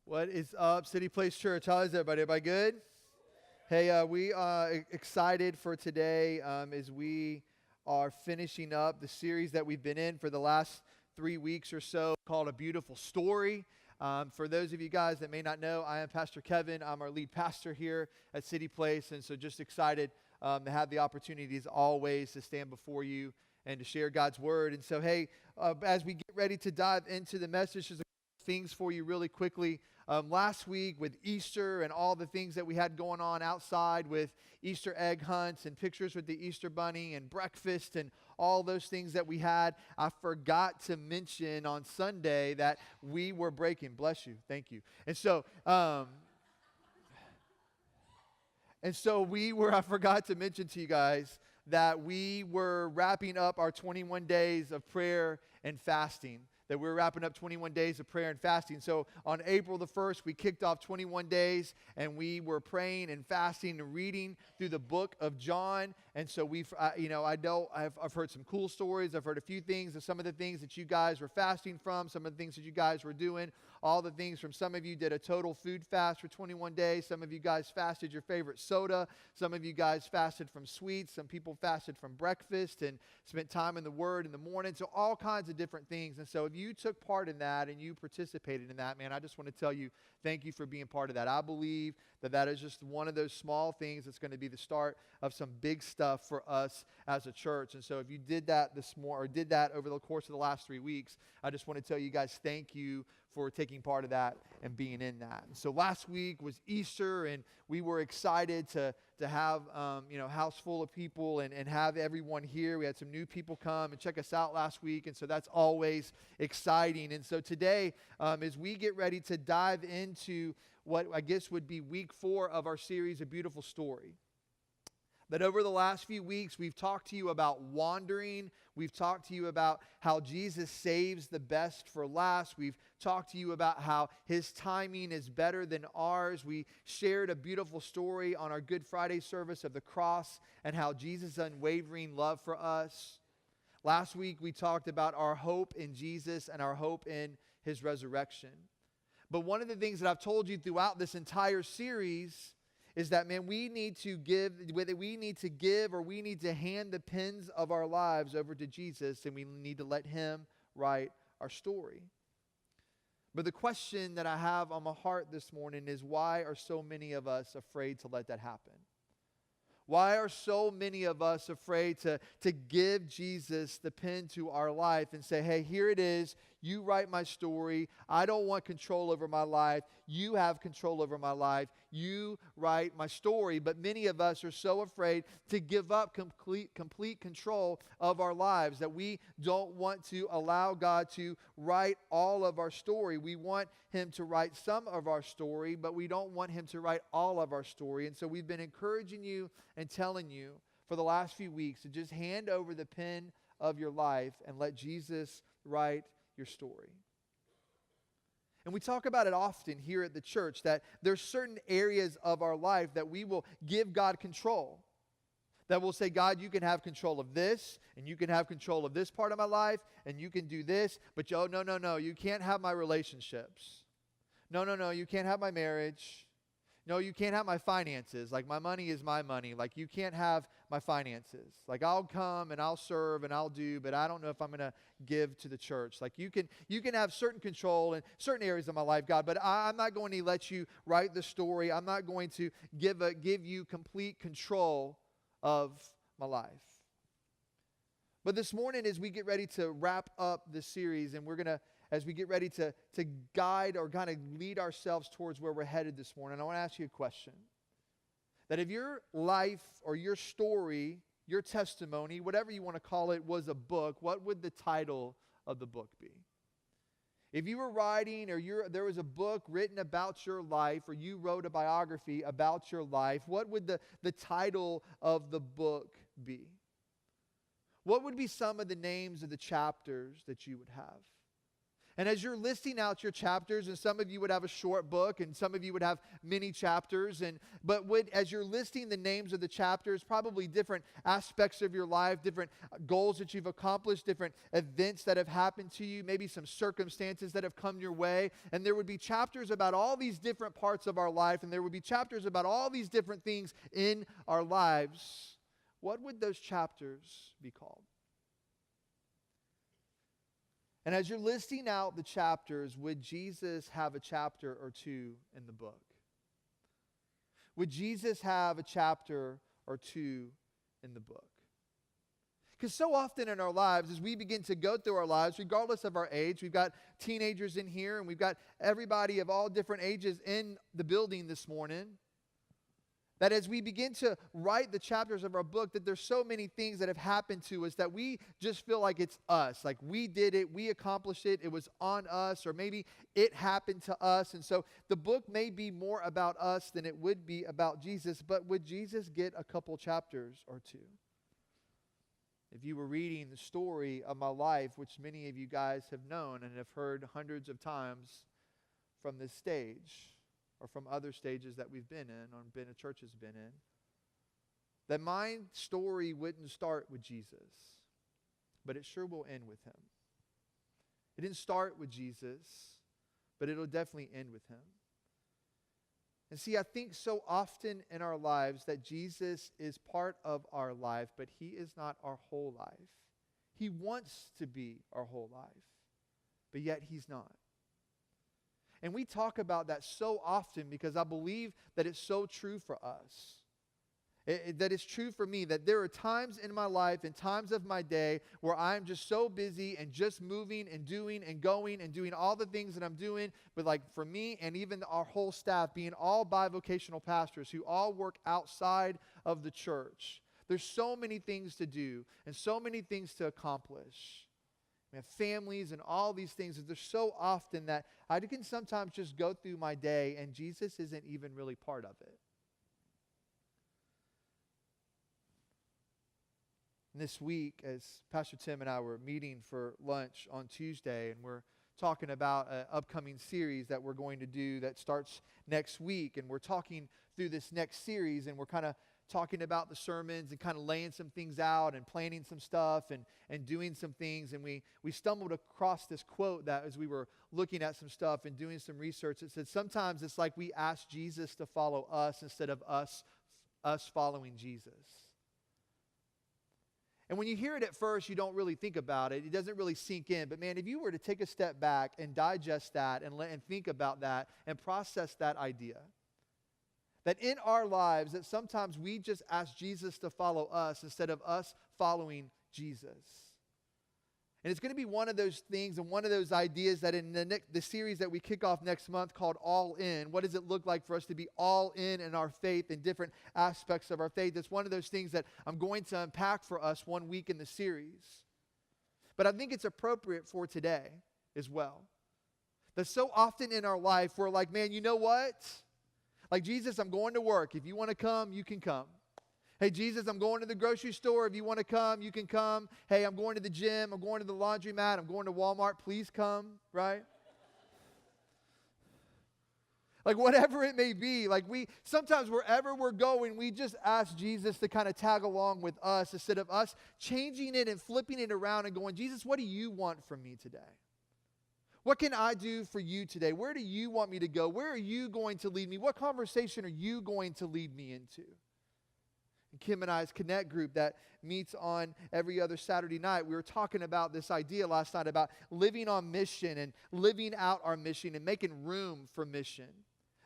What is up, City Place Church? How is everybody? Everybody good? Hey, we are excited for today as we are finishing up the series that we've been in for the last 3 weeks or so called A Beautiful Story. For those of you guys that may not know, I am Pastor Kevin. I'm our lead pastor here at City Place, and so just excited to have the opportunity as always to stand before you and to share God's Word. And so, hey, as we get ready to dive into the message, there's a couple things for you really quickly. Last week with Easter and all the things that we had going on outside with Easter egg hunts and pictures with the Easter bunny and breakfast and all those things that we had, I forgot to mention on Sunday that we were breaking. Bless you. Thank you. And so, I forgot to mention to you guys that we were wrapping up our 21 days of prayer and fasting. That we're wrapping up 21 days of prayer and fasting. So on April the 1st, we kicked off 21 days, and we were praying and fasting and reading through the book of John. And so I've heard some cool stories. I've heard a few things of some of the things that you guys were fasting from, some of the things that you guys were doing, all the things from some of you did a total food fast for 21 days. Some of you guys fasted your favorite soda. Some of you guys fasted from sweets. Some people fasted from breakfast and spent time in the Word in the morning. So all kinds of different things. And so if you took part in that and you participated in that, man, I just want to tell you, thank you for being part of that. I believe that that is just one of those small things that's going to be the start of some big stuff for us as a church. And so if you did that did that over the course of the last 3 weeks, I just want to tell you guys thank you for taking part of that and being in that. And so last week was Easter, and we were excited to have a house full of people and have everyone here. We had some new people come and check us out last week, and so that's always exciting. And so today, as we get ready to dive into what I guess would be week 4 of our series, A Beautiful Story. That over the last few weeks, we've talked to you about wandering. We've talked to you about how Jesus saves the best for last. We've talked to you about how His timing is better than ours. We shared a beautiful story on our Good Friday service of the cross and how Jesus' unwavering love for us. Last week, we talked about our hope in Jesus and our hope in His resurrection. But one of the things that I've told you throughout this entire series is that, man, we need to give or we need to hand the pens of our lives over to Jesus, and we need to let Him write our story. But the question that I have on my heart this morning is, why are so many of us afraid to let that happen? Why are so many of us afraid to give Jesus the pen to our life and say, hey, here it is. You write my story. I don't want control over my life. You have control over my life. You write my story. But many of us are so afraid to give up complete control of our lives that we don't want to allow God to write all of our story. We want Him to write some of our story, but we don't want Him to write all of our story. And so we've been encouraging you and telling you for the last few weeks to just hand over the pen of your life and let Jesus write your story. And we talk about it often here at the church, that there's certain areas of our life that we will give God control. That we'll say, God, you can have control of this, and you can have control of this part of my life, and you can do this, but no, you can't have my relationships. No, you can't have my marriage. No, you can't have my finances. Like, my money is my money. Like, you can't have my finances. Like, I'll come and I'll serve and I'll do, but I don't know if I'm going to give to the church. Like, you can have certain control in certain areas of my life, God, but I'm not going to let you write the story. I'm not going to give you complete control of my life. But this morning, as we get ready to wrap up this series, and as we get ready to guide or kind of lead ourselves towards where we're headed this morning, I want to ask you a question. That if your life or your story, your testimony, whatever you want to call it, was a book, what would the title of the book be? If you were writing or there was a book written about your life, or you wrote a biography about your life, what would the title of the book be? What would be some of the names of the chapters that you would have? And as you're listing out your chapters, and some of you would have a short book, and some of you would have many chapters, as you're listing the names of the chapters, probably different aspects of your life, different goals that you've accomplished, different events that have happened to you, maybe some circumstances that have come your way, and there would be chapters about all these different parts of our life, and there would be chapters about all these different things in our lives. What would those chapters be called? And as you're listing out the chapters, would Jesus have a chapter or two in the book? Would Jesus have a chapter or two in the book? Because so often in our lives, as we begin to go through our lives, regardless of our age, we've got teenagers in here, and we've got everybody of all different ages in the building this morning, that as we begin to write the chapters of our book, that there's so many things that have happened to us that we just feel like it's us. Like we did it, we accomplished it, it was on us, or maybe it happened to us. And so the book may be more about us than it would be about Jesus, but would Jesus get a couple chapters or two? If you were reading the story of my life, which many of you guys have known and have heard hundreds of times from this stage, or from other stages that we've been in, or been a church has been in, that my story wouldn't start with Jesus, but it sure will end with him. It didn't start with Jesus, but it'll definitely end with him. And see, I think so often in our lives that Jesus is part of our life, but he is not our whole life. He wants to be our whole life, but yet he's not. And we talk about that so often because I believe that it's so true for us. That it's true for me, that there are times in my life and times of my day where I'm just so busy and just moving and doing and going and doing all the things that I'm doing. But like for me and even our whole staff being all bivocational pastors who all work outside of the church, there's so many things to do and so many things to accomplish. We have families and all these things. There's so often that I can sometimes just go through my day and Jesus isn't even really part of it. And this week, as Pastor Tim and I were meeting for lunch on Tuesday, and we're talking about an upcoming series that we're going to do that starts next week, and we're talking through this next series, and we're kind of talking about the sermons and kind of laying some things out and planning some stuff and doing some things. And we stumbled across this quote that as we were looking at some stuff and doing some research, it said, sometimes it's like we ask Jesus to follow us instead of us following Jesus. And when you hear it at first, you don't really think about it. It doesn't really sink in. But man, if you were to take a step back and digest that and think about that and process that idea, that in our lives, that sometimes we just ask Jesus to follow us instead of us following Jesus. And it's going to be one of those things and one of those ideas that in the series that we kick off next month called All In, what does it look like for us to be all in our faith in different aspects of our faith? It's one of those things that I'm going to unpack for us one week in the series. But I think it's appropriate for today as well. That so often in our life, we're like, man, you know what? Like, Jesus, I'm going to work. If you want to come, you can come. Hey, Jesus, I'm going to the grocery store. If you want to come, you can come. Hey, I'm going to the gym. I'm going to the laundromat. I'm going to Walmart. Please come, right? Like, whatever it may be, like sometimes wherever we're going, we just ask Jesus to kind of tag along with us instead of us changing it and flipping it around and going, Jesus, what do you want from me today? What can I do for you today? Where do you want me to go? Where are you going to lead me? What conversation are you going to lead me into? And Kim and I's Connect group that meets on every other Saturday night, we were talking about this idea last night about living on mission and living out our mission and making room for mission.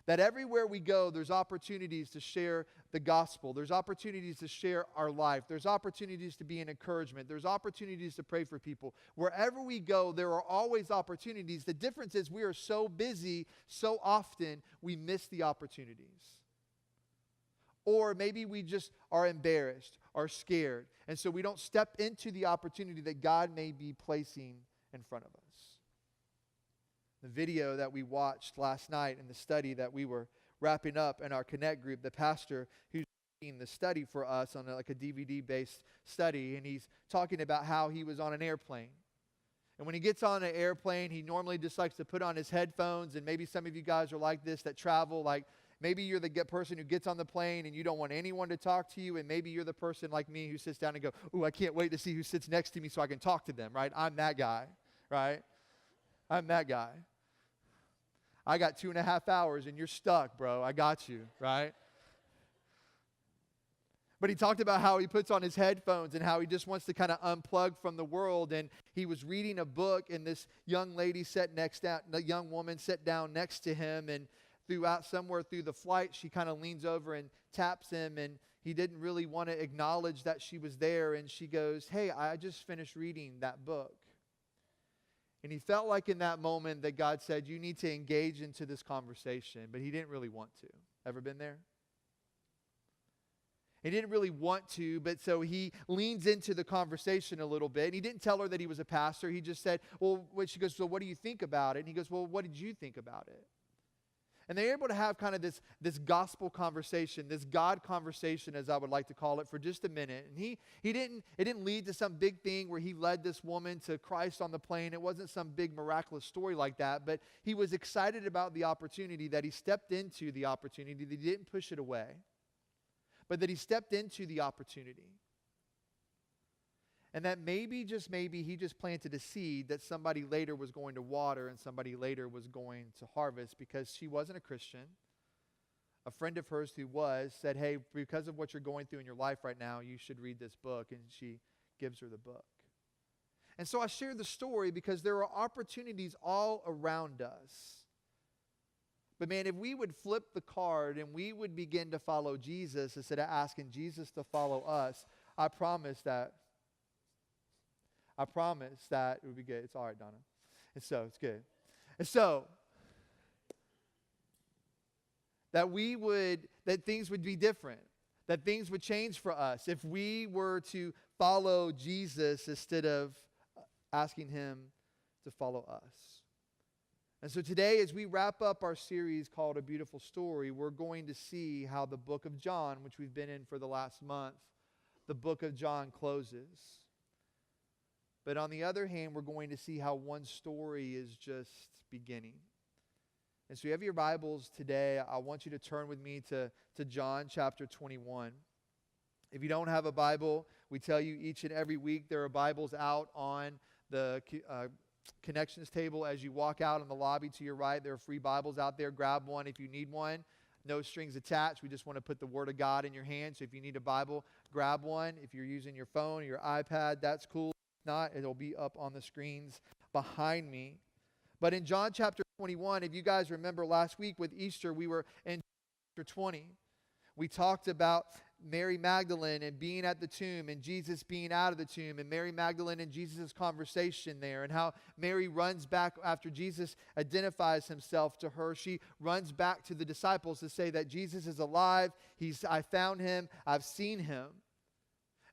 That everywhere we go, there's opportunities to share the gospel. There's opportunities to share our life. There's opportunities to be an encouragement. There's opportunities to pray for people. Wherever we go, there are always opportunities. The difference is we are so busy, so often we miss the opportunities. Or maybe we just are embarrassed or scared, and so we don't step into the opportunity that God may be placing in front of us. The video that we watched last night in the study that we were wrapping up in our Connect group, the pastor who's doing the study for us on like a DVD-based study, and he's talking about how he was on an airplane. And when he gets on an airplane, he normally just likes to put on his headphones. And maybe some of you guys are like this that travel. Like maybe you're the person who gets on the plane and you don't want anyone to talk to you. And maybe you're the person like me who sits down and go, "Ooh, I can't wait to see who sits next to me so I can talk to them," right? I'm that guy, right? I'm that guy. I got 2.5 hours and you're stuck, bro. I got you, right? But he talked about how he puts on his headphones and how he just wants to kind of unplug from the world. And he was reading a book, and this young lady the young woman sat down next to him. And somewhere through the flight, she kind of leans over and taps him. And he didn't really want to acknowledge that she was there. And she goes, "Hey, I just finished reading that book." And he felt like in that moment that God said, "You need to engage into this conversation." But he didn't really want to. Ever been there? He didn't really want to, but so he leans into the conversation a little bit. And he didn't tell her that he was a pastor. He just said, she goes, "So what do you think about it?" And he goes, "Well, what did you think about it?" And they're able to have kind of this gospel conversation, this God conversation, as I would like to call it, for just a minute. And it didn't lead to some big thing where he led this woman to Christ on the plane. It wasn't some big miraculous story like that, but he was excited about the opportunity, that he stepped into the opportunity, that he didn't push it away, but that he stepped into the opportunity. And that maybe, just maybe, he just planted a seed that somebody later was going to water and somebody later was going to harvest, because she wasn't a Christian. A friend of hers who was said, "Hey, because of what you're going through in your life right now, you should read this book." And she gives her the book. And so I share the story because there are opportunities all around us. But man, if we would flip the card and we would begin to follow Jesus instead of asking Jesus to follow us, I promise that it would be good. It's all right, Donna. And so, it's good. And so, that things would be different, that things would change for us if we were to follow Jesus instead of asking him to follow us. And so today, as we wrap up our series called A Beautiful Story, we're going to see how the book of John, which we've been in for the last month, the book of John closes. But on the other hand, we're going to see how one story is just beginning. And so you have your Bibles today. I want you to turn with me to John chapter 21. If you don't have a Bible, we tell you each and every week there are Bibles out on the connections table. As you walk out in the lobby to your right, there are free Bibles out there. Grab one if you need one. No strings attached. We just want to put the Word of God in your hand. So if you need a Bible, grab one. If you're using your phone or your iPad, that's cool. If not, it'll be up on the screens behind me. But in John chapter 21, if you guys remember last week with Easter, we were in chapter 20. We talked about Mary Magdalene and being at the tomb and Jesus being out of the tomb, and Mary Magdalene and Jesus' conversation there, and how Mary runs back after Jesus identifies himself to her. She runs back to the disciples to say that Jesus is alive. I found him. I've seen him.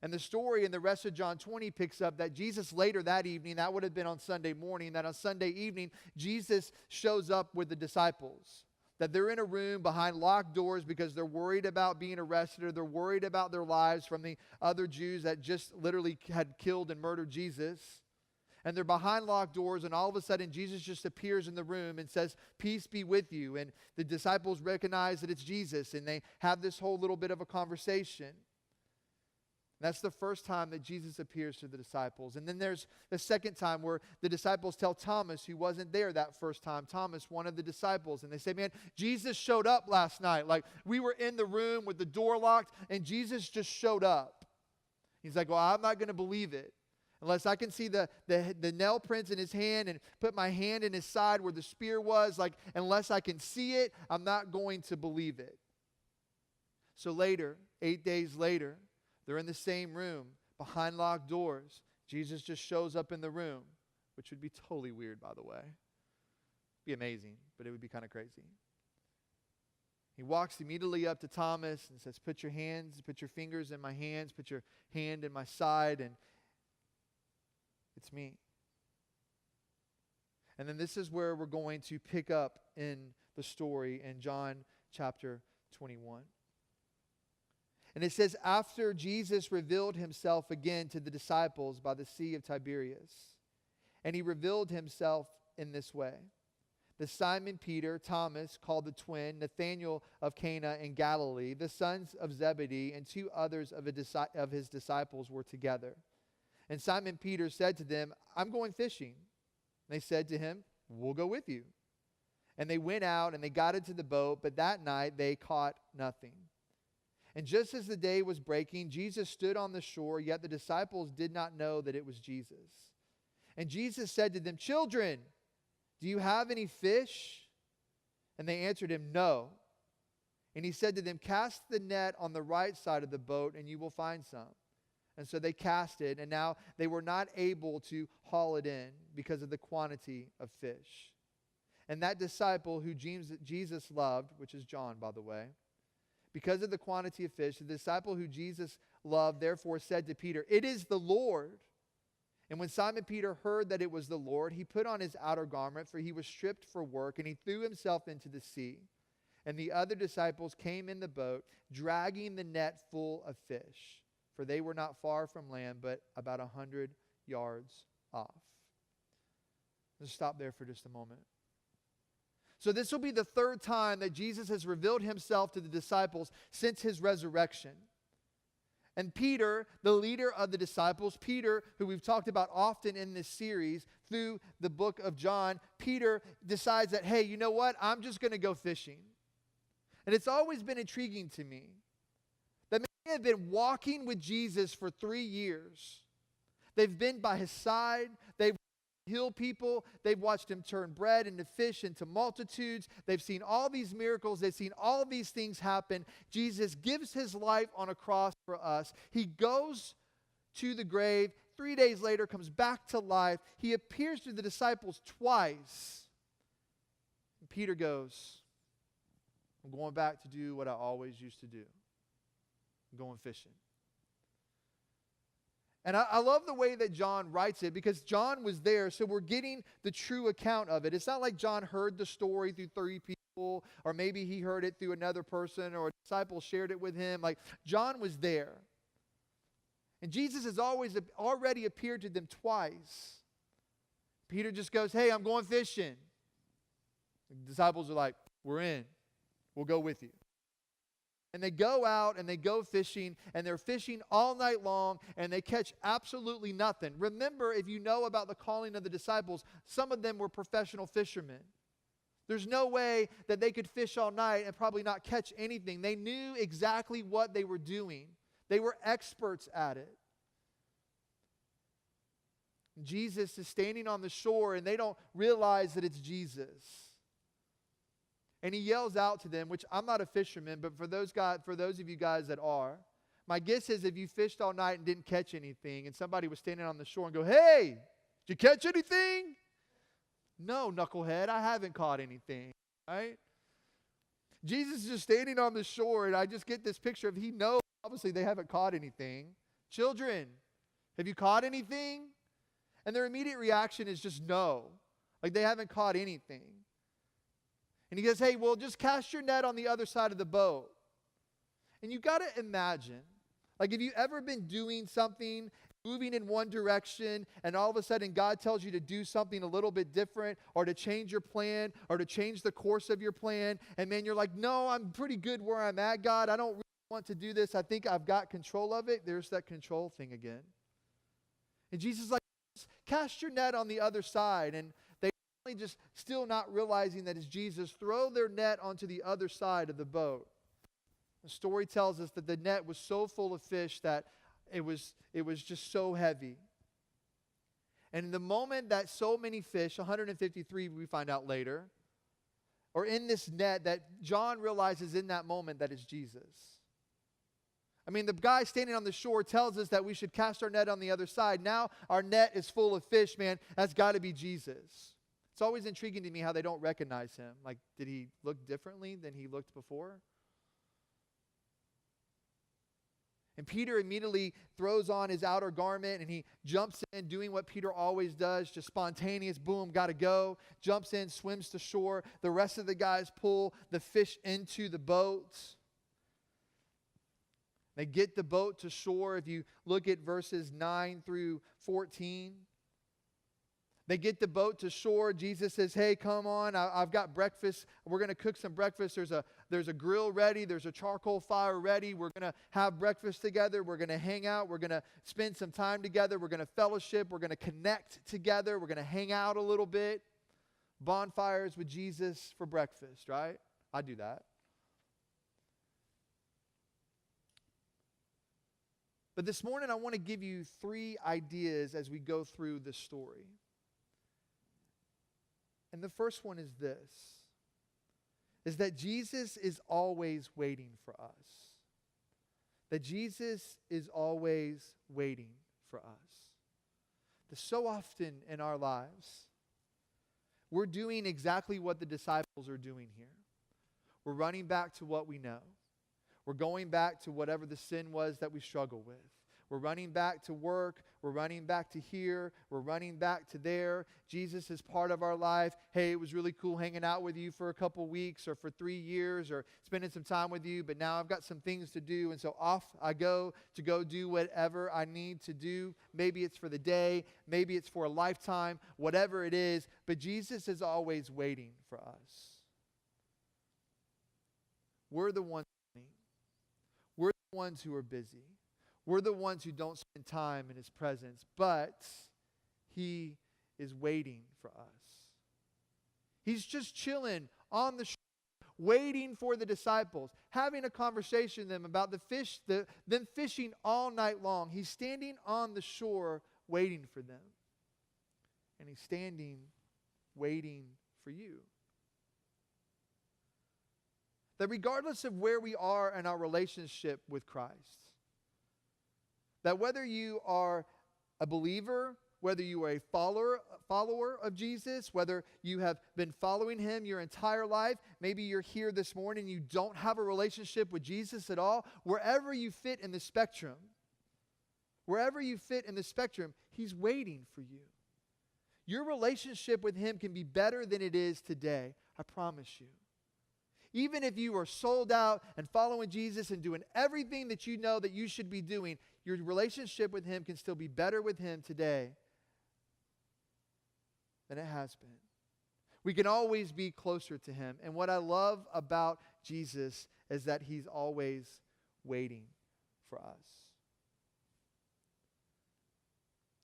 And the story in the rest of John 20 picks up that Jesus later that evening, that would have been on Sunday morning, that on Sunday evening, Jesus shows up with the disciples. That they're in a room behind locked doors because they're worried about being arrested, or they're worried about their lives from the other Jews that just literally had killed and murdered Jesus. And they're behind locked doors, and all of a sudden Jesus just appears in the room and says, "Peace be with you." And the disciples recognize that it's Jesus, and they have this whole little bit of a conversation. That's the first time that Jesus appears to the disciples. And then there's the second time where the disciples tell Thomas, who wasn't there that first time, Thomas, one of the disciples, and they say, "Man, Jesus showed up last night. Like, we were in the room with the door locked, and Jesus just showed up." He's like, "Well, I'm not going to believe it unless I can see the nail prints in his hand and put my hand in his side where the spear was. Like, unless I can see it, I'm not going to believe it." So later, 8 days later, they're in the same room, behind locked doors. Jesus just shows up in the room, which would be totally weird, by the way. It'd be amazing, but it would be kind of crazy. He walks immediately up to Thomas and says, put your fingers in my hands, put your hand in my side, and it's me. And then this is where we're going to pick up in the story in John chapter 21. And it says, after Jesus revealed himself again to the disciples by the Sea of Tiberias, And he revealed himself in this way. The Simon Peter, Thomas, called the twin, Nathanael of Cana in Galilee, the sons of Zebedee, and two others of his disciples were together. And Simon Peter said to them, I'm going fishing. And they said to him, we'll go with you. And they went out and they got into the boat, but that night they caught nothing. And just as the day was breaking, Jesus stood on the shore, yet the disciples did not know that it was Jesus. And Jesus said to them, children, do you have any fish? And they answered him, no. And he said to them, cast the net on the right side of the boat, and you will find some. And so they cast it, and now they were not able to haul it in because of the quantity of fish. And that disciple who Jesus loved, which is John, by the way, because of the quantity of fish, the disciple who Jesus loved therefore said to Peter, it is the Lord. And when Simon Peter heard that it was the Lord, he put on his outer garment, for he was stripped for work, and he threw himself into the sea. And the other disciples came in the boat, dragging the net full of fish, for they were not far from land, but about 100 yards off. Let's stop there for just a moment. So this will be the third time that Jesus has revealed himself to the disciples since his resurrection. And Peter, the leader of the disciples, Peter, who we've talked about often in this series through the book of John, Peter decides that, hey, you know what? I'm just going to go fishing. And it's always been intriguing to me that many have been walking with Jesus for 3 years. They've been by his side. They've heal people. They've watched him turn bread into fish into multitudes. They've seen all these miracles. They've seen all of these things happen. Jesus gives his life on a cross for us. He goes to the grave. 3 days later, comes back to life. He appears to the disciples twice. And Peter goes, I'm going back to do what I always used to do. I'm going fishing. And I love the way that John writes it, because John was there, so we're getting the true account of it. It's not like John heard the story through 3 people, or maybe he heard it through another person, or a disciple shared it with him. Like, John was there. And Jesus has already appeared to them twice. Peter just goes, hey, I'm going fishing. The disciples are like, we're in. We'll go with you. And they go out and they go fishing, and they're fishing all night long, and they catch absolutely nothing. Remember, if you know about the calling of the disciples, some of them were professional fishermen. There's no way that they could fish all night and probably not catch anything. They knew exactly what they were doing. They were experts at it. Jesus is standing on the shore, and they don't realize that it's Jesus. And he yells out to them, which I'm not a fisherman, but for those of you guys that are, my guess is if you fished all night and didn't catch anything, and somebody was standing on the shore and go, hey, did you catch anything? No, knucklehead, I haven't caught anything, right? Jesus is just standing on the shore, and I just get this picture of he knows, obviously they haven't caught anything. Children, have you caught anything? And their immediate reaction is just no, like they haven't caught anything. And he goes, hey, well, just cast your net on the other side of the boat. And you got to imagine, like, have you ever been doing something, moving in one direction, and all of a sudden God tells you to do something a little bit different, or to change your plan, or to change the course of your plan, and man, you're like, no, I'm pretty good where I'm at, God. I don't really want to do this. I think I've got control of it. There's that control thing again. And Jesus is like, cast your net on the other side. And just still not realizing that it's Jesus, throw their net onto the other side of the boat. The story tells us that the net was so full of fish that it was just so heavy. And in the moment that so many fish, 153 we find out later, are in this net, that John realizes in that moment that it's Jesus. I mean, the guy standing on the shore tells us that we should cast our net on the other side. Now our net is full of fish, man. That's got to be Jesus. It's always intriguing to me how they don't recognize him. Like, did he look differently than he looked before? And Peter immediately throws on his outer garment, and he jumps in, doing what Peter always does, just spontaneous, boom, got to go. Jumps in, swims to shore. The rest of the guys pull the fish into the boat. They get the boat to shore. If you look at verses 9 through 14, They get the boat to shore. Jesus says, hey, come on. I've got breakfast. We're going to cook some breakfast. There's a grill ready. There's a charcoal fire ready. We're going to have breakfast together. We're going to hang out. We're going to spend some time together. We're going to fellowship. We're going to connect together. We're going to hang out a little bit. Bonfires with Jesus for breakfast, right? I do that. But this morning, I want to give you 3 ideas as we go through the story. And the first one is this, is that Jesus is always waiting for us. That Jesus is always waiting for us. That so often in our lives, we're doing exactly what the disciples are doing here. We're running back to what we know. We're going back to whatever the sin was that we struggle with. We're running back to work. We're running back to here. We're running back to there. Jesus is part of our life. Hey, it was really cool hanging out with you for a couple weeks or for 3 years or spending some time with you, but now I've got some things to do, and so off I go to go do whatever I need to do. Maybe it's for the day. Maybe it's for a lifetime. Whatever it is, but Jesus is always waiting for us. We're the ones We're the ones who are busy. We're the ones who don't spend time in His presence, but He is waiting for us. He's just chilling on the shore, waiting for the disciples, having a conversation with them about the fish, them fishing all night long. He's standing on the shore waiting for them. And He's standing, waiting for you. That regardless of where we are in our relationship with Christ, that whether you are a believer, whether you are a follower of Jesus, whether you have been following Him your entire life, maybe you're here this morning and you don't have a relationship with Jesus at all, wherever you fit in the spectrum, He's waiting for you. Your relationship with Him can be better than it is today, I promise you. Even if you are sold out and following Jesus and doing everything that you know that you should be doing, your relationship with Him can still be better with Him today than it has been. We can always be closer to Him. And what I love about Jesus is that He's always waiting for us.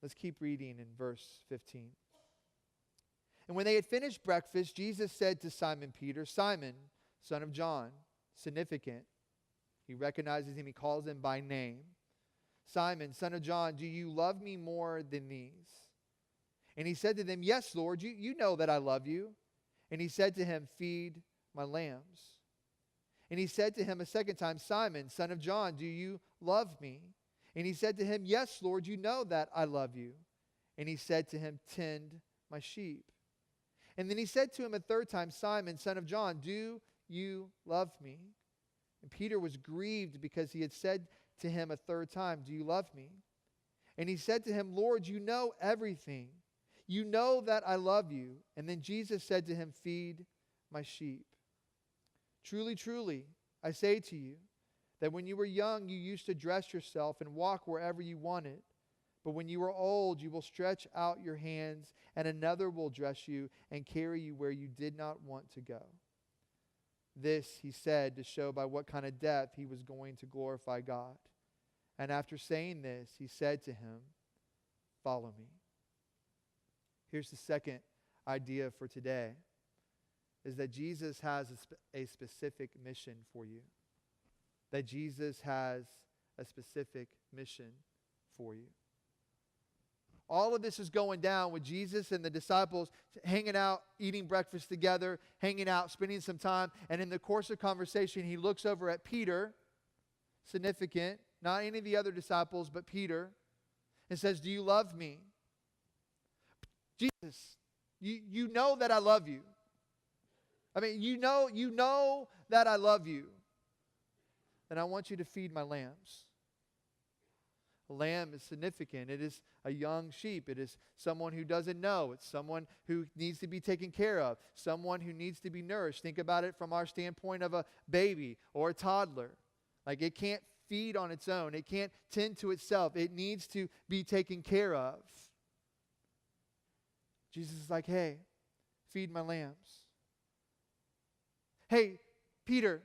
Let's keep reading in verse 15. And when they had finished breakfast, Jesus said to Simon Peter, Simon, son of John, significant. He recognizes him. He calls him by name. Simon, son of John, do you love me more than these? And he said to them, yes, Lord, you know that I love you. And he said to him, feed my lambs. And he said to him a second time, Simon, son of John, do you love me? And he said to him, yes, Lord, you know that I love you. And he said to him, tend my sheep. And then he said to him a third time, Simon, son of John, do you love me? And Peter was grieved because he had said to him a third time, do you love me? And he said to him, Lord, you know everything. You know that I love you. And then Jesus said to him, feed my sheep. Truly, truly, I say to you, that when you were young, you used to dress yourself and walk wherever you wanted. But when you are old, you will stretch out your hands, and another will dress you and carry you where you did not want to go. This he said to show by what kind of death he was going to glorify God. And after saying this, he said to him, follow me. Here's the second idea for today, is that Jesus has a specific mission for you. That Jesus has a specific mission for you. All of this is going down with Jesus and the disciples hanging out, eating breakfast together, hanging out, spending some time. And in the course of conversation, he looks over at Peter, significant, not any of the other disciples, but Peter, and says, do you love me? Jesus, you know that I love you. I mean, you know that I love you. And I want you to feed my lambs. A lamb is significant. It is a young sheep. It is someone who doesn't know. It's someone who needs to be taken care of. Someone who needs to be nourished. Think about it from our standpoint of a baby or a toddler. Like, it can't feed on its own. It can't tend to itself. It needs to be taken care of. Jesus is like, hey, feed my lambs. Hey, Peter,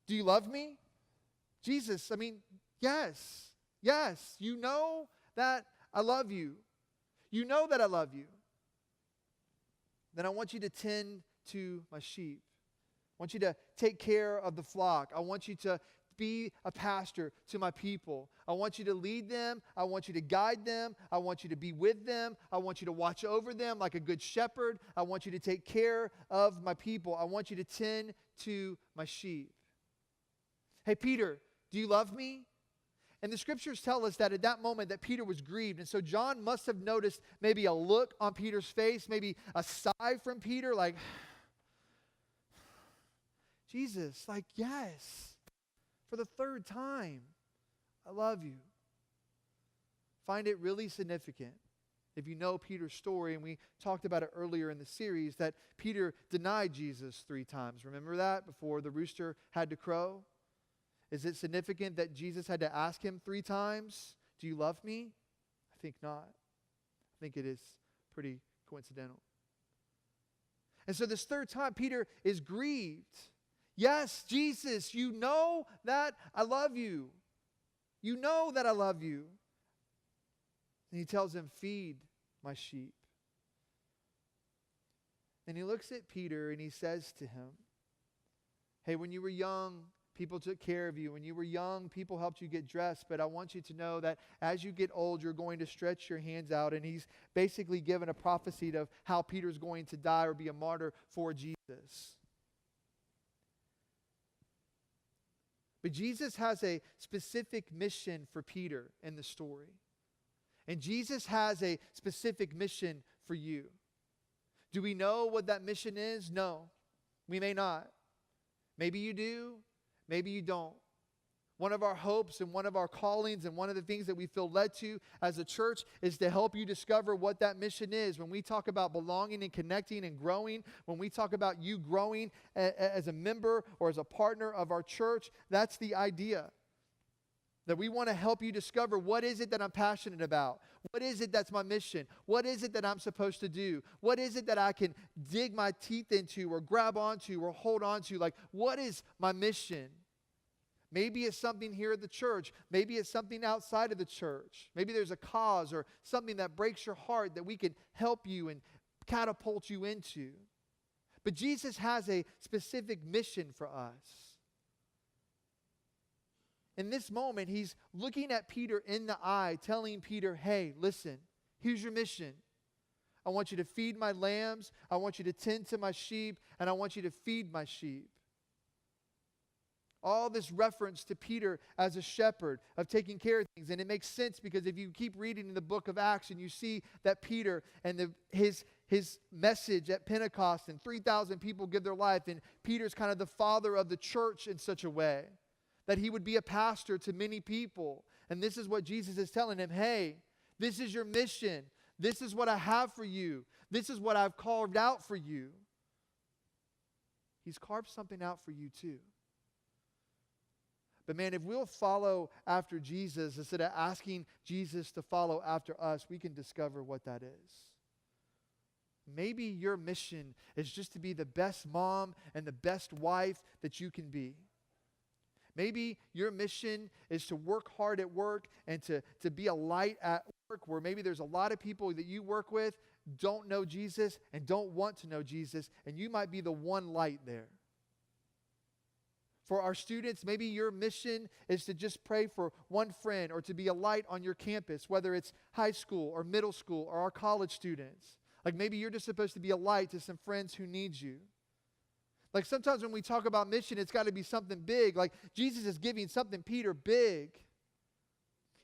do you love me? Jesus, yes, you know that I love you. You know that I love you. Then I want you to tend to my sheep. I want you to take care of the flock. I want you to be a pastor to my people. I want you to lead them. I want you to guide them. I want you to be with them. I want you to watch over them like a good shepherd. I want you to take care of my people. I want you to tend to my sheep. Hey, Peter, do you love me? And the scriptures tell us that at that moment that Peter was grieved. And so John must have noticed maybe a look on Peter's face, maybe a sigh from Peter, like, Jesus, like, yes, for the third time, I love you. Find it really significant, if you know Peter's story, and we talked about it earlier in the series, that Peter denied Jesus 3 times. Remember that? Before the rooster had to crow? Is it significant that Jesus had to ask him 3 times, do you love me? I think not. I think it is pretty coincidental. And so this 3rd time, Peter is grieved. Yes, Jesus, you know that I love you. You know that I love you. And he tells him, feed my sheep. And he looks at Peter and he says to him, hey, when you were young, people took care of you. When you were young, people helped you get dressed. But I want you to know that as you get old, you're going to stretch your hands out. And he's basically given a prophecy of how Peter's going to die or be a martyr for Jesus. But Jesus has a specific mission for Peter in the story. And Jesus has a specific mission for you. Do we know what that mission is? No, we may not. Maybe you do, maybe you don't. One of our hopes and one of our callings and one of the things that we feel led to as a church is to help you discover what that mission is. When we talk about belonging and connecting and growing, when we talk about you growing as a member or as a partner of our church, that's the idea. That we want to help you discover, what is it that I'm passionate about? What is it that's my mission? What is it that I'm supposed to do? What is it that I can dig my teeth into or grab onto or hold onto? Like, what is my mission? Maybe it's something here at the church. Maybe it's something outside of the church. Maybe there's a cause or something that breaks your heart that we can help you and catapult you into. But Jesus has a specific mission for us. In this moment, he's looking at Peter in the eye, telling Peter, hey, listen, here's your mission. I want you to feed my lambs. I want you to tend to my sheep. And I want you to feed my sheep. All this reference to Peter as a shepherd, of taking care of things. And it makes sense because if you keep reading in the book of Acts and you see that Peter and his message at Pentecost and 3,000 people give their life, and Peter's kind of the father of the church in such a way that he would be a pastor to many people. And this is what Jesus is telling him, hey, this is your mission. This is what I have for you. This is what I've carved out for you. He's carved something out for you too. But man, if we'll follow after Jesus instead of asking Jesus to follow after us, we can discover what that is. Maybe your mission is just to be the best mom and the best wife that you can be. Maybe your mission is to work hard at work and to be a light at work, where maybe there's a lot of people that you work with don't know Jesus and don't want to know Jesus, and you might be the one light there. For our students, maybe your mission is to just pray for one friend or to be a light on your campus, whether it's high school or middle school or our college students. Like maybe you're just supposed to be a light to some friends who need you. Like sometimes when we talk about mission, it's got to be something big. Like Jesus is giving something Peter big.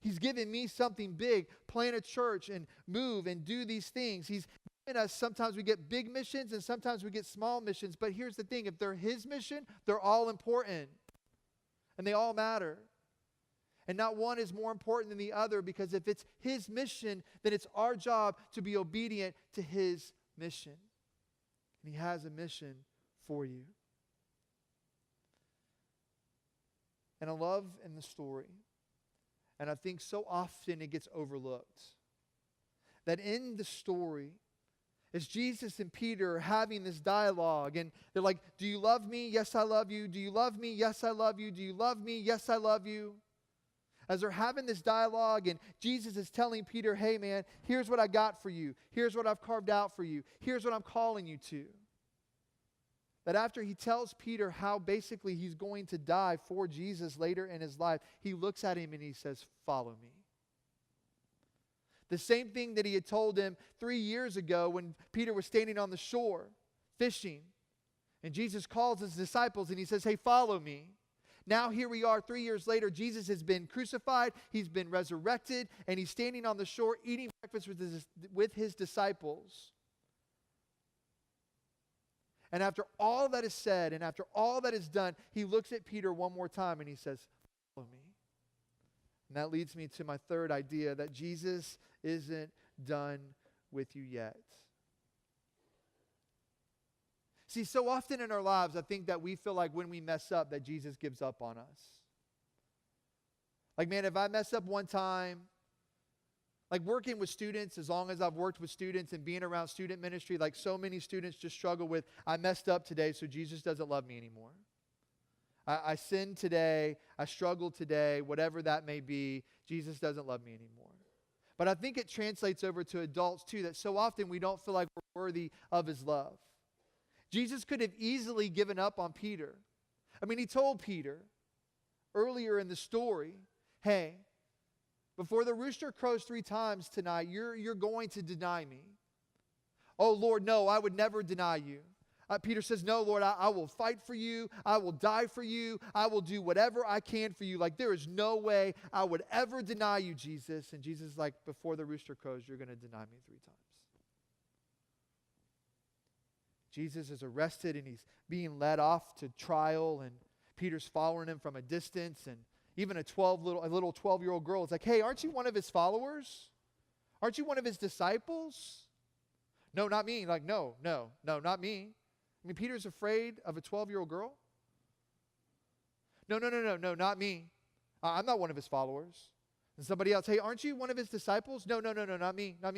He's giving me something big. Plant a church and move and do these things. He's giving us, sometimes we get big missions and sometimes we get small missions. But here's the thing. If they're his mission, they're all important. And they all matter. And not one is more important than the other, because if it's his mission, then it's our job to be obedient to his mission. And he has a mission for you. And I love in the story, and I think so often it gets overlooked, that in the story, As Jesus and Peter are having this dialogue, and they're like, do you love me? Yes, I love you. Do you love me? Yes, I love you. Do you love me? Yes, I love you. As they're having this dialogue, and Jesus is telling Peter, hey man, here's what I got for you. Here's what I've carved out for you. Here's what I'm calling you to. That after he tells Peter how basically he's going to die for Jesus later in his life, he looks at him and he says, follow me. The same thing that he had told him 3 years ago when Peter was standing on the shore fishing. And Jesus calls his disciples and he says, hey, follow me. Now here we are 3 years later. Jesus has been crucified. He's been resurrected. And he's standing on the shore eating breakfast with his disciples. And after all that is said and after all that is done, he looks at Peter one more time and he says, follow me. And that leads me to my third idea, that Jesus isn't done with you yet. See, so often in our lives, I think that we feel like when we mess up, that Jesus gives up on us. Like, man, if I mess up one time, like working with students, as long as I've worked with students and being around student ministry, like so many students just struggle with, I messed up today, so Jesus doesn't love me anymore. I sinned today, I struggled today, whatever that may be, Jesus doesn't love me anymore. But I think it translates over to adults too, that so often we don't feel like we're worthy of his love. Jesus could have easily given up on Peter. I mean, he told Peter earlier in the story, hey, before the rooster crows 3 times tonight, you're going to deny me. Oh, Lord, no, I would never deny you. Peter says, no, Lord, I will fight for you. I will die for you. I will do whatever I can for you. Like, there is no way I would ever deny you, Jesus. And Jesus is like, before the rooster crows, you're going to deny me 3 times. Jesus is arrested and he's being led off to trial, and Peter's following him from a distance, and even a little 12-year-old girl is like, hey, aren't you one of his followers? Aren't you one of his disciples? No, not me. Like, no, not me. I mean, Peter's afraid of a 12-year-old girl? No, not me. I'm not one of his followers. And somebody else, hey, aren't you one of his disciples? No, not me. A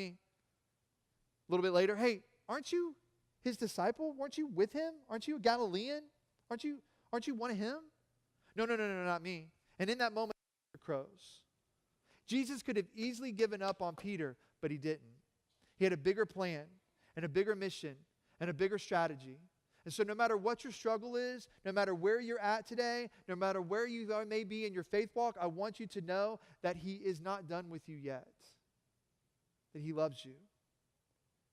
little bit later, hey, aren't you his disciple? Weren't you with him? Aren't you a Galilean? Aren't you one of him? No, not me. And in that moment, Peter crows. Jesus could have easily given up on Peter, but he didn't. He had a bigger plan and a bigger mission and a bigger strategy. And so no matter what your struggle is, no matter where you're at today, no matter where you may be in your faith walk, I want you to know that he is not done with you yet. That he loves you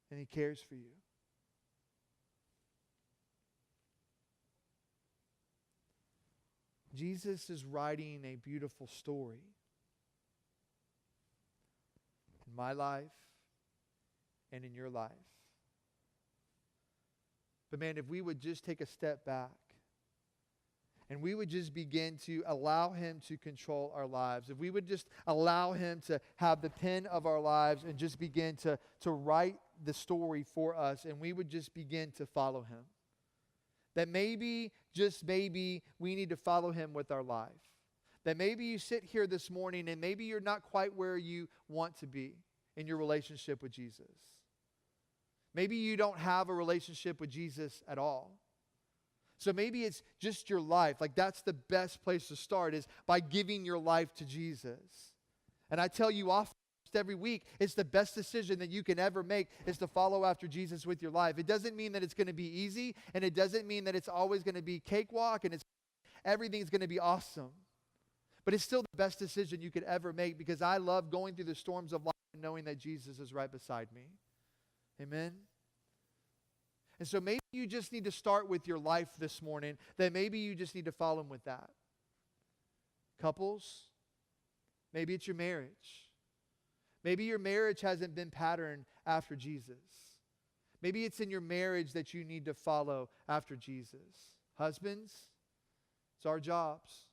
and he cares for you. Jesus is writing a beautiful story in my life and in your life. But man, if we would just take a step back and we would just begin to allow him to control our lives, if we would just allow him to have the pen of our lives and just begin to write the story for us, and we would just begin to follow him. That maybe, just maybe, we need to follow him with our life. That maybe you sit here this morning and maybe you're not quite where you want to be in your relationship with Jesus. Maybe you don't have a relationship with Jesus at all. So maybe it's just your life. Like, that's the best place to start, is by giving your life to Jesus. And I tell you often, every week, it's the best decision that you can ever make, is to follow after Jesus with your life. It doesn't mean that it's going to be easy, and it doesn't mean that it's always going to be cakewalk and everything's going to be awesome. But it's still the best decision you could ever make, because I love going through the storms of life and knowing that Jesus is right beside me. Amen? And so maybe you just need to start with your life this morning, that maybe you just need to follow him with that. Couples, maybe it's your marriage. Maybe your marriage hasn't been patterned after Jesus. Maybe it's in your marriage that you need to follow after Jesus. Husbands, it's our jobs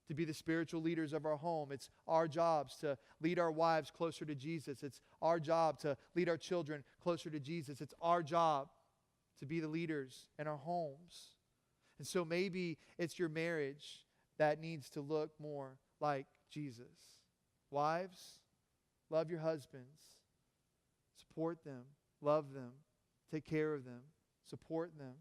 to be the spiritual leaders of our home. It's our jobs to lead our wives closer to Jesus. It's our job to lead our children closer to Jesus. It's our job to be the leaders in our homes. And so maybe it's your marriage that needs to look more like Jesus. Wives, love your husbands. Support them. Love them. Take care of them. Support them.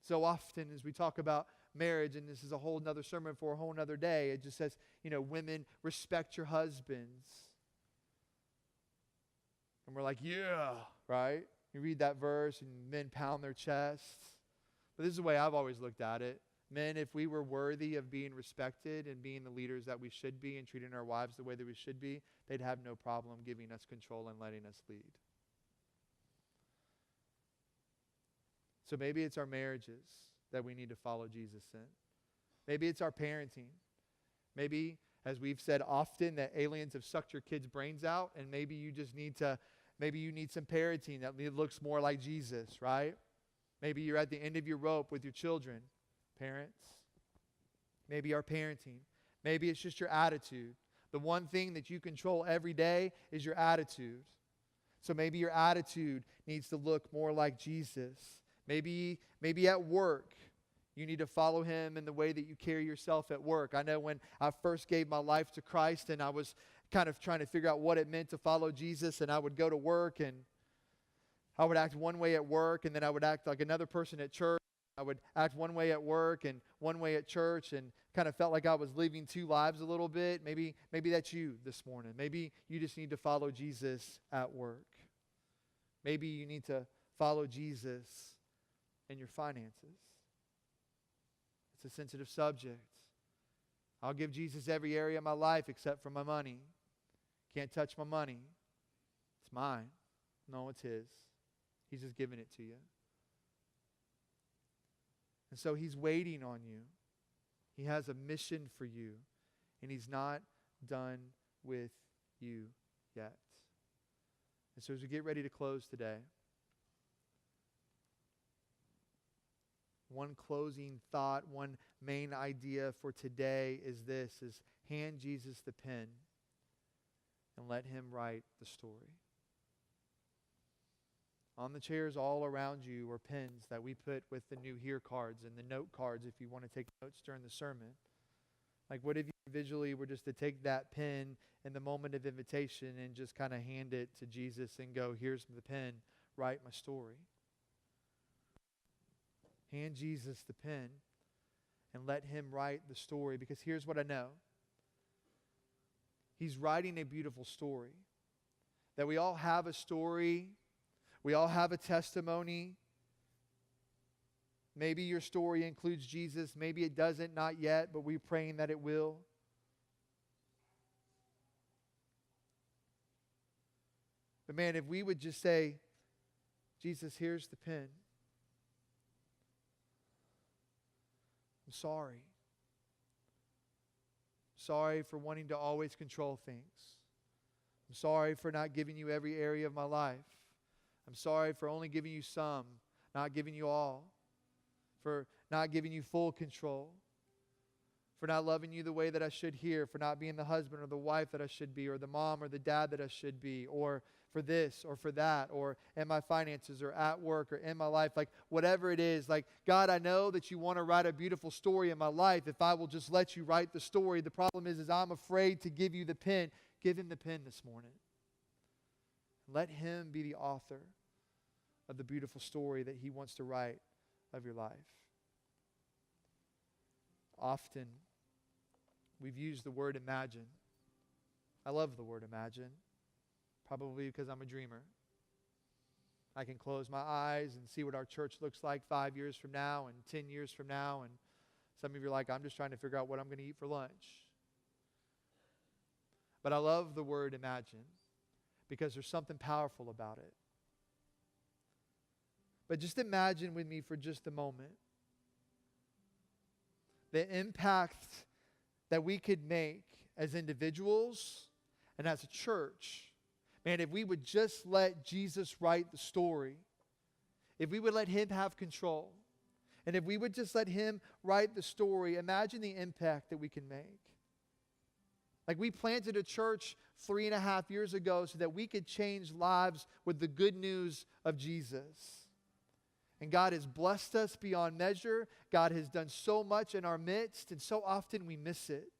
So often as we talk about marriage, and this is a whole nother sermon for a whole nother day, it just says, women, respect your husbands. And we're like, yeah, right? You read that verse and men pound their chests. But this is the way I've always looked at it. Men, if we were worthy of being respected and being the leaders that we should be and treating our wives the way that we should be, they'd have no problem giving us control and letting us lead. So maybe it's our marriages that we need to follow Jesus in. Maybe it's our parenting. Maybe, as we've said often, that aliens have sucked your kids' brains out, and maybe you need some parenting that looks more like Jesus, right? Maybe you're at the end of your rope with your children, parents. Maybe our parenting. Maybe it's just your attitude. The one thing that you control every day is your attitude. So maybe your attitude needs to look more like Jesus. Maybe at work, you need to follow him in the way that you carry yourself at work. I know when I first gave my life to Christ and I was kind of trying to figure out what it meant to follow Jesus, and I would go to work and I would act one way at work, and then I would act like another person at church. I would act one way at work and one way at church, and kind of felt like I was living two lives a little bit. Maybe that's you this morning. Maybe you just need to follow Jesus at work. Maybe you need to follow Jesus in your finances. It's a sensitive subject. I'll give Jesus every area of my life except for my money. Can't touch my money. It's mine. No, it's his. He's just giving it to you. And so he's waiting on you. He has a mission for you, and he's not done with you yet. And so as we get ready to close today, one closing thought, one main idea for today is this, is hand Jesus the pen and let him write the story. On the chairs all around you are pens that we put with the new here cards and the note cards if you want to take notes during the sermon. Like, what if you visually were just to take that pen in the moment of invitation and just kind of hand it to Jesus and go, here's the pen, write my story. Hand Jesus the pen and let him write the story, because here's what I know. He's writing a beautiful story. That we all have a story. We all have a testimony. Maybe your story includes Jesus. Maybe it doesn't, not yet, but we're praying that it will. But man, if we would just say, Jesus, here's the pen. I'm sorry. Sorry for wanting to always control things. I'm sorry for not giving you every area of my life. I'm sorry for only giving you some, not giving you all. For not giving you full control. For not loving you the way that I should here. For not being the husband or the wife that I should be, or the mom or the dad that I should be, or for this or for that, or in my finances or at work or in my life, like whatever it is. Like, God, I know that you want to write a beautiful story in my life if I will just let you write the story. The problem is I'm afraid to give you the pen. Give him the pen this morning. Let him be the author of the beautiful story that he wants to write of your life. Often, we've used the word imagine. I love the word imagine, probably because I'm a dreamer. I can close my eyes and see what our church looks like 5 years from now and 10 years from now. And some of you are like, I'm just trying to figure out what I'm going to eat for lunch. But I love the word imagine because there's something powerful about it. But just imagine with me for just a moment the impact that we could make as individuals and as a church. Man, if we would just let Jesus write the story, if we would let him have control, and if we would just let him write the story, imagine the impact that we can make. Like, we planted a church 3.5 years ago so that we could change lives with the good news of Jesus. And God has blessed us beyond measure. God has done so much in our midst, and so often we miss it.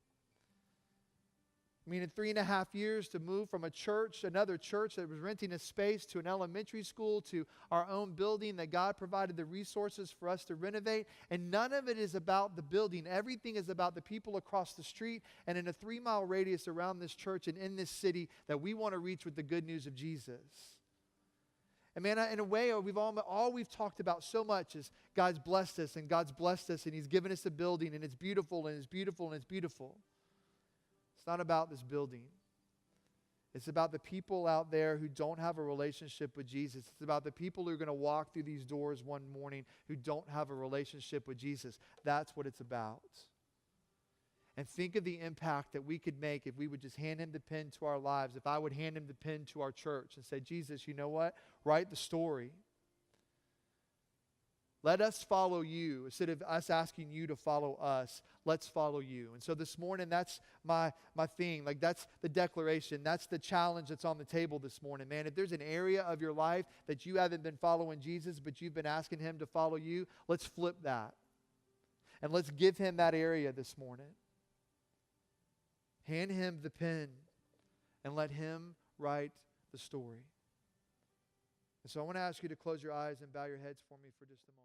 I mean, in 3.5 years to move from a church, another church that was renting a space, to an elementary school, to our own building that God provided the resources for us to renovate. And none of it is about the building. Everything is about the people across the street and in a 3-mile radius around this church and in this city that we want to reach with the good news of Jesus. And man, in a way, all we've talked about so much is God's blessed us and God's blessed us and He's given us a building and it's beautiful and it's beautiful and it's beautiful. It's not about this building. It's about the people out there who don't have a relationship with Jesus. It's about the people who are going to walk through these doors one morning who don't have a relationship with Jesus. That's what it's about. And think of the impact that we could make if we would just hand Him the pen to our lives. If I would hand Him the pen to our church and say, Jesus, you know what? Write the story. Let us follow you. Instead of us asking you to follow us, let's follow you. And so this morning, that's my thing. Like, that's the declaration. That's the challenge that's on the table this morning, man. If there's an area of your life that you haven't been following Jesus, but you've been asking Him to follow you, let's flip that. And let's give Him that area this morning. Hand Him the pen and let Him write the story. And so I want to ask you to close your eyes and bow your heads for me for just a moment.